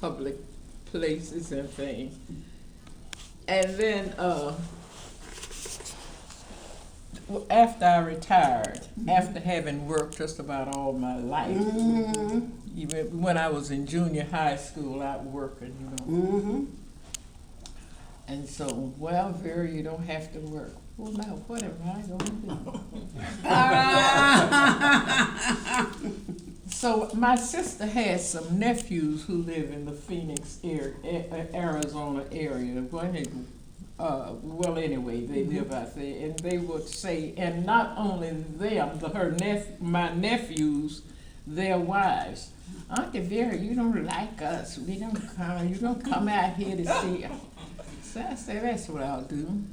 public places and things. And then after I retired, after having worked just about all my life, even when I was in junior high school, out working, And so, well, Vera, you don't have to work. Well, now, what am I going to do? So my sister has some nephews who live in the Phoenix, Arizona area. Well, anyway, they live out there, and they would say, and not only them, my nephews, their wives, Auntie Vera, you don't like us. You don't come out here to see us. So I said, that's what I'll do.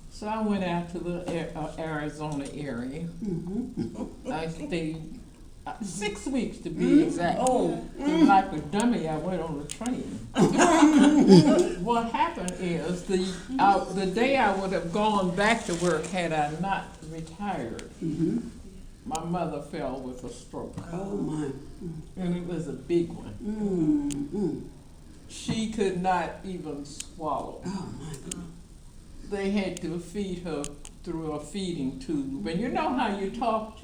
So I went out to the Arizona area. I stayed 6 weeks to be exact. And like a dummy, I went on the train. What happened is the day I would have gone back to work had I not retired, my mother fell with a stroke. Oh my! And it was a big one. She could not even swallow. Oh my God. They had to feed her through a feeding tube. And you know how you talk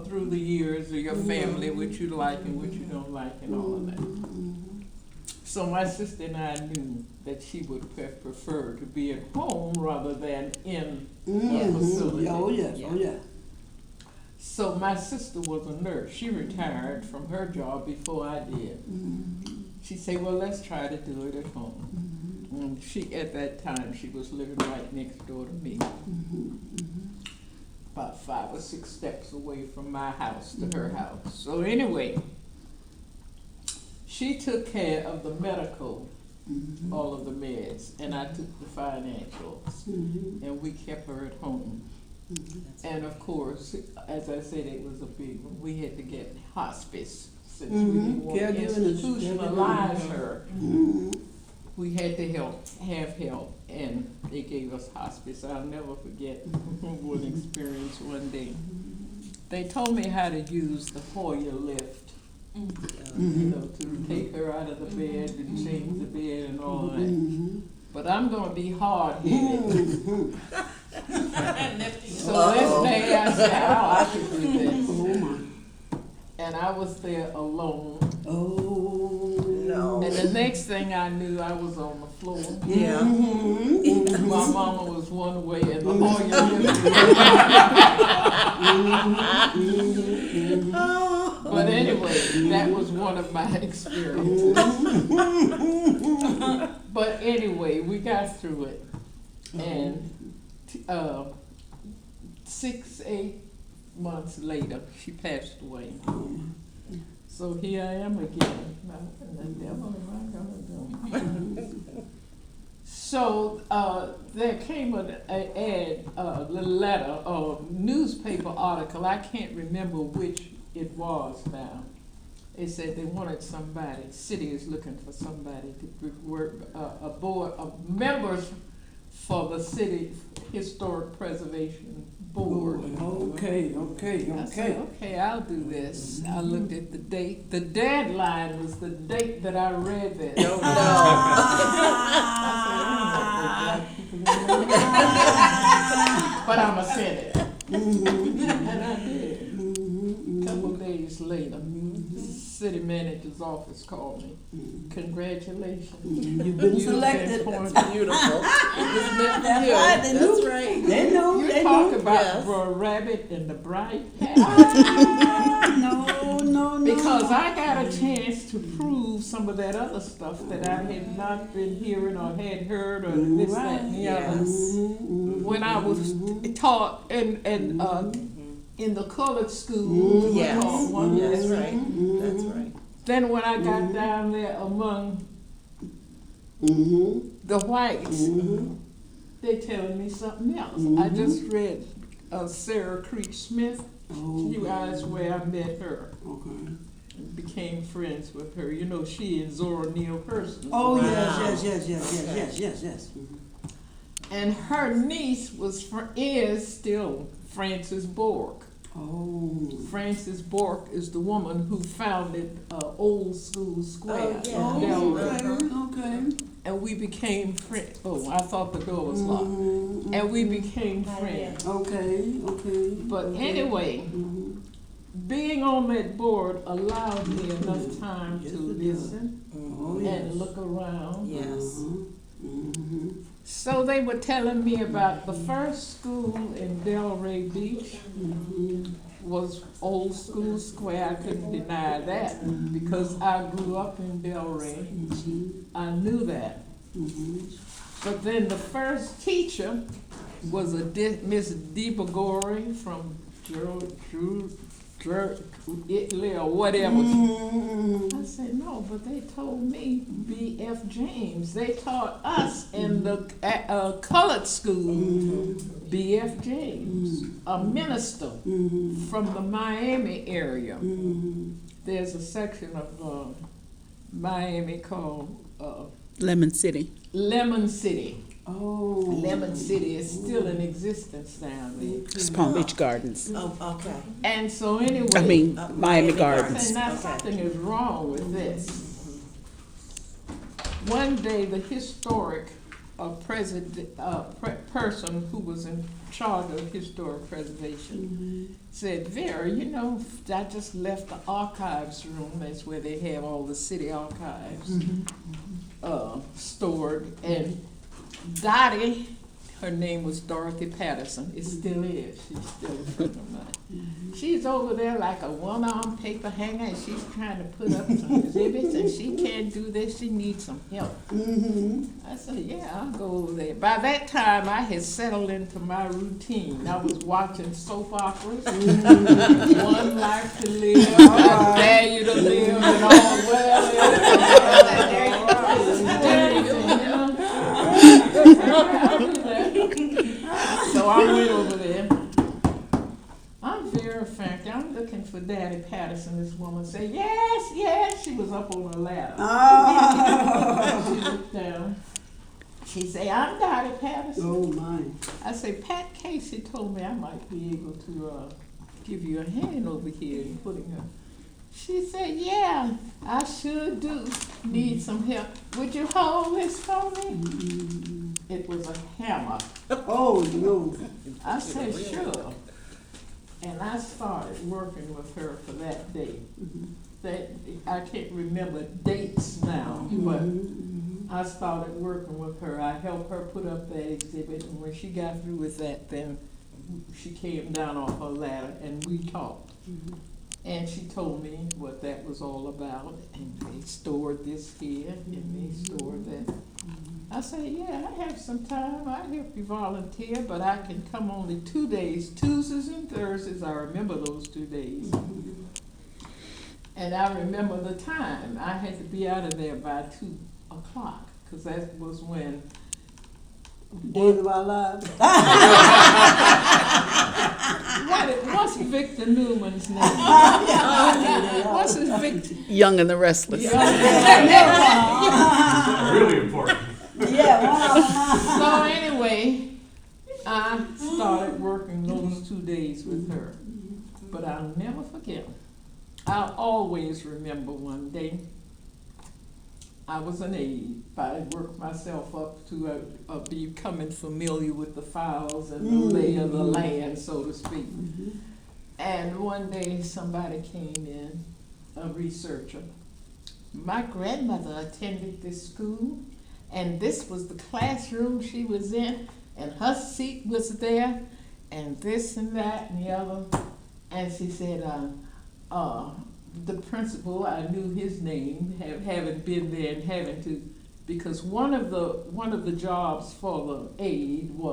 through the years of your family, what you like and what you don't like and all of that. So my sister and I knew that she would prefer to be at home rather than in a facility. Oh yeah. So my sister was a nurse. She retired from her job before I did. She said, well, let's try to do it at home. And at that time, she was living right next door to me. About 5 or 6 steps away from my house to her house. So anyway, she took care of the medical, all of the meds, and I took the financials. And we kept her at home. And of course, as I said, it was a big one. We had to get hospice since we didn't want to institutionalize her. We had to have help, and they gave us hospice. I'll never forget one experience one day. They told me how to use the Hoyer lift, to take her out of the bed and change the bed and all that. But I'm going to be hard-headed. So this day I said, I can do this. And I was there alone. No. And the next thing I knew, I was on the floor. Yeah. My mama was one way and the Hoyer lift. But anyway, that was one of my experiences. But anyway, we got through it. And 6-8 months later, she passed away. So here I am again. What the devil am I gonna do? So there came a letter, a newspaper article. I can't remember which it was now. It said they wanted somebody. City is looking for somebody to work a board of members for the city historic preservation board. Okay. I said, okay, I'll do this. I looked at the date. The deadline was the date that I read this. No. But I'm a Senate. And I did. A couple of days later, the city manager's office called me. Congratulations. You've been selected. That's beautiful. That's right. They know. You talk about the rabbit and the bright hat. No. Because I got a chance to prove some of that other stuff that I had not been hearing or had heard or this, that, and the other. When I was taught in the colored school. That's right. Then when I got down there among the whites, they telling me something else. I just read Sarah Creech Smith. She was where I met her. Became friends with her. You know, she and Zora Neale Hurston. Oh yes. And her niece is still Frances Borg. Oh. Frances Bork is the woman who founded Old School Square. Oh, yeah. in Oh, Delray. okay. And we became friends. Oh, I thought the door was locked. And we became friends. Okay, okay. But okay. anyway, being on that board allowed me enough time Yes, to it does. listen Oh, yes. and look around. Yes. Mhm. So they were telling me about the first school in Delray Beach was Old School Square. I couldn't deny that because I grew up in Delray. I knew that. But then the first teacher was a Miss Deepagori from Italy or whatever. I said, no, but they told me B.F. James. They taught us in the colored school, B.F. James, a minister from the Miami area. There's a section of Miami called Lemon City. Lemon City. Oh. Lemon City is still in existence down there. It's Palm Beach Gardens. Oh, okay. And so anyway, I mean, Miami Miami Gardens. Gardens. and now Okay. something is wrong with this. One day, the historic person who was in charge of historic preservation said, Vera, you know, I just left the archives room. That's where they have all the city archives stored. And Dottie, her name was Dorothy Patterson. It still is. She's still a friend of mine. She's over there like a one-arm paper hanger, and she's trying to put up some exhibits, and she can't do this. She needs some help. I said, yeah, I'll go over there. By that time, I had settled into my routine. I was watching soap operas, One Life to Live, I Dare You to Live, and all So I went over there. I'm very frank. I'm looking for Daddy Patterson. This woman said, yes, yes. She was up on a ladder. She looked down. She said, I'm Daddy Patterson. Oh, my. I said, Pat Casey told me I might be able to give you a hand over here in putting her. She said, yeah, I sure do need some help. Would you hold this for me? It was a hammer. Oh, no. I said, sure. And I started working with her for that day. That I can't remember dates now, but I started working with her. I helped her put up that exhibit, and when she got through with that, then she came down off her ladder and we talked. And she told me what that was all about, and they stored this here, and they stored that. I said, yeah, I have some time. I help you volunteer, but I can come only 2 days, Tuesdays and Thursdays. I remember those 2 days. And I remember the time. I had to be out of there by 2 o'clock, because that was when Days of our lives. what's Victor Newman's name? What's his Victor? Young and the Restless. Really important. Yeah, So anyway, I started working those 2 days with her. But I'll never forget. I'll always remember one day. I was an aide. I worked myself up to becoming familiar with the files and the lay of the land, so to speak. And one day somebody came in, a researcher. My grandmother attended this school, and this was the classroom she was in, and her seat was there, and this and that and the other. And she said, the principal, I knew his name, having been there and having to, because one of the jobs for the aide was